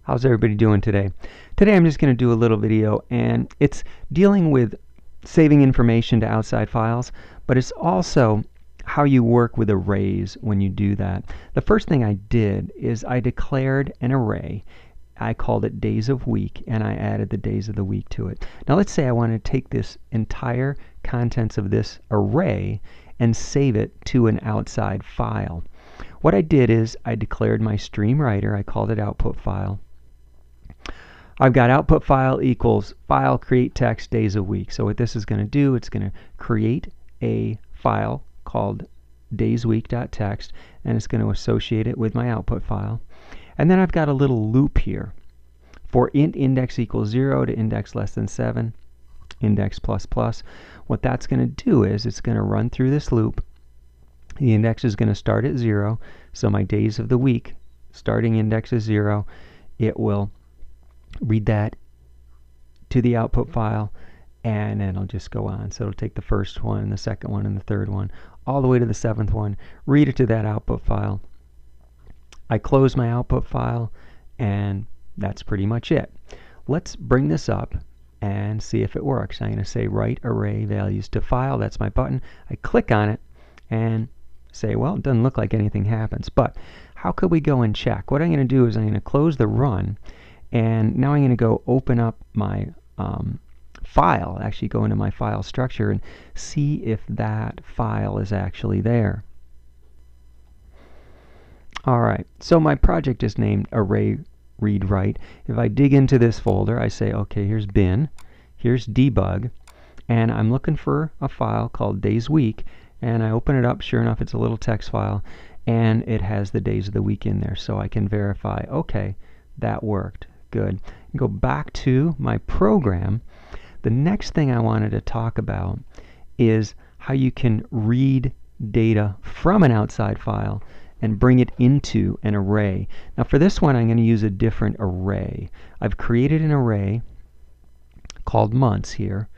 How's everybody doing today? Today I'm just going to do a little video, and it's dealing with saving information to outside files, but it's also how you work with arrays when you do that. The first thing I did is I declared an array. I called it days of week, and I added the days of the week to it. Now let's say I want to take this entire contents of this array and save it to an outside file. What I did is I declared my stream writer. I called it output file. I've got output file equals file create text days of week. So what this is going to do, it's going to create a file called daysweek.txt, and it's going to associate it with my output file. And then I've got a little loop here for int index equals 0 to index less than 7, index plus plus. What that's going to do is it's going to run through this loop. The index is going to start at 0, so my days of the week starting index is 0. It will read that to the output file, and then it'll just go on. So it'll take the first one, the second one, and the third one, all the way to the seventh one, read it to that output file. I close my output file, and that's pretty much it. Let's bring this up and see if it works. I'm going to say write array values to file. That's my button. I click on it and say, well, it doesn't look like anything happens, but how could we go and check? What I'm going to do is I'm going to close the run, and now I'm going to go open up my file, actually go into my file structure and see if that file is actually there. Alright, so my project is named arrayReadWrite. If I dig into this folder, I say, okay, here's bin, here's debug, and I'm looking for a file called daysweek, and I open it up. Sure enough, it's a little text file, and it has the days of the week in there, so I can verify, okay, that worked. Good. Go back to my program. The next thing I wanted to talk about is how you can read data from an outside file and bring it into an array. Now for this one, I'm going to use a different array. I've created an array called months here,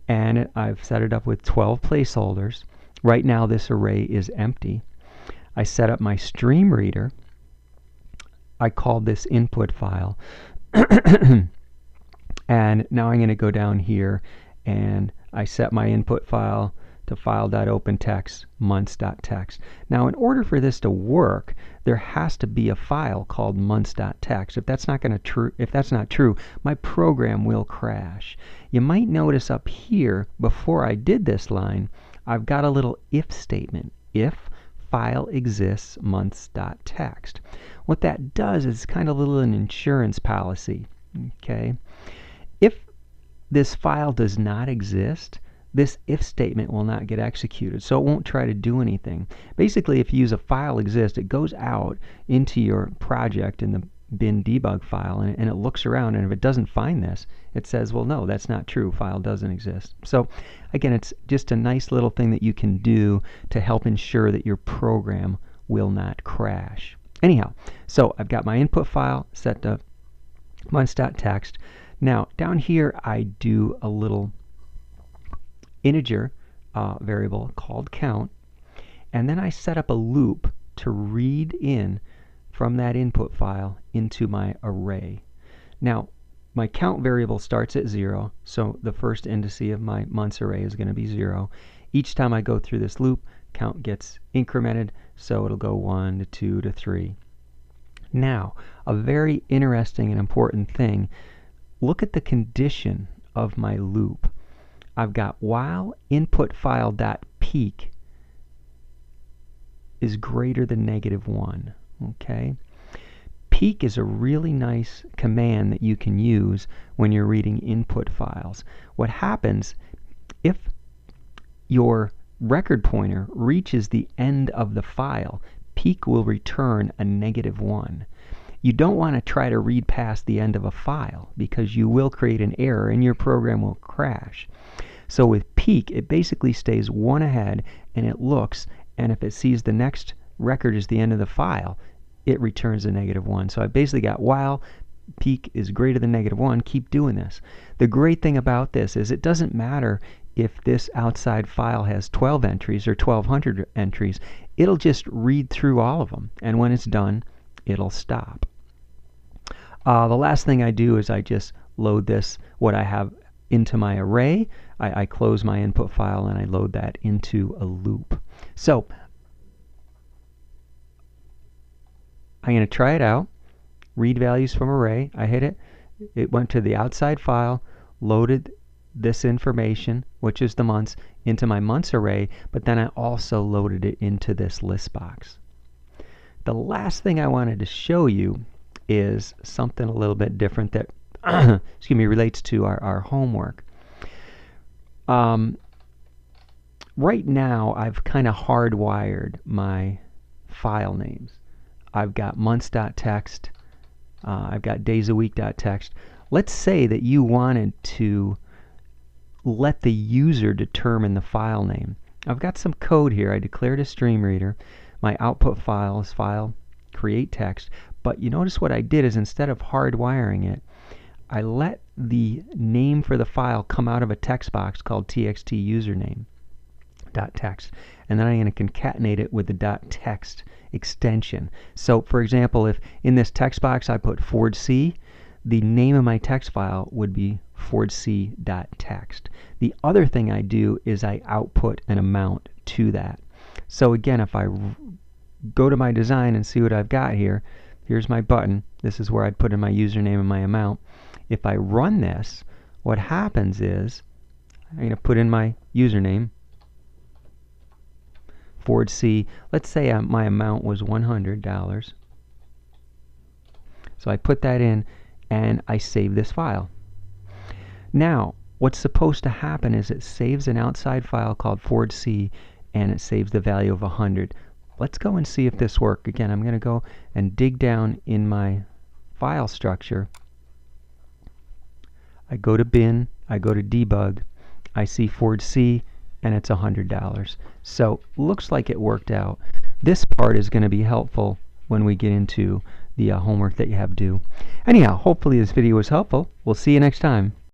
and I've set it up with 12 placeholders. Right now this array is empty. I set up my stream reader. I called this input file. And now I'm going to go down here, and I set my input file to file.opentext months.txt. Now in order for this to work, there has to be a file called months.txt. If that's not true, my program will crash. You might notice up here, before I did this line, I've got a little if statement. If file exists months.txt. What that does is kind of a little an insurance policy. Okay, if this file does not exist, this if statement will not get executed, so it won't try to do anything. Basically, if you use a file exists, it goes out into your project in the bin debug file, and it looks around, and if it doesn't find this, it says, well, no, that's not true, file doesn't exist. So again, it's just a nice little thing that you can do to help ensure that your program will not crash. Anyhow, so I've got my input file set to months.txt. Now down here I do a little integer variable called count, and then I set up a loop to read in from that input file into my array. Now my count variable starts at 0, so the first indice of my months array is going to be 0. Each time I go through this loop, count gets incremented, so it'll go 1 to 2 to 3. Now, a very interesting and important thing, look at the condition of my loop. I've got while input file.peak is greater than -1. Okay? Peak is a really nice command that you can use when you're reading input files. What happens if your record pointer reaches the end of the file, peak will return a -1. You don't want to try to read past the end of a file because you will create an error and your program will crash. So with peak, it basically stays one ahead, and it looks, and if it sees the next record is the end of the file, it returns a -1. So I basically got while peak is greater than -1, keep doing this. The great thing about this is it doesn't matter if this outside file has 12 entries or 1200 entries. It'll just read through all of them, and when it's done, it'll stop. The last thing I do is I just load this, what I have, into my array. I close my input file and I load that into a loop. So I'm going to try it out. Read values from array. I hit it. It went to the outside file, loaded this information, which is the months, into my months array, but then I also loaded it into this list box. The last thing I wanted to show you is something a little bit different that excuse me, relates to our homework. Right now I've kind of hardwired my file names. I've got months.txt, I've got daysAweek.txt. Let's say that you wanted to let the user determine the file name. I've got some code here. I declared a stream reader. My output file is file create text, but you notice what I did is instead of hardwiring it, I let the name for the file come out of a text box called txt username.txt, and then I'm going to concatenate it with the .text extension. So for example, if in this text box I put /c, the name of my text file would be /c.text. The other thing I do is I output an amount to that. So again, if I go to my design and see what I've got here, here's my button. This is where I'd put in my username and my amount. If I run this, what happens is I'm going to put in my username, /c. Let's say my amount was $100. So I put that in and I save this file. Now, what's supposed to happen is it saves an outside file called /c and it saves the value of 100. Let's go and see if this works. Again, I'm going to go and dig down in my file structure. I go to bin, I go to debug, I see /c and it's $100. So looks like it worked out. This part is going to be helpful when we get into the homework that you have due. Anyhow, hopefully this video was helpful. We'll see you next time.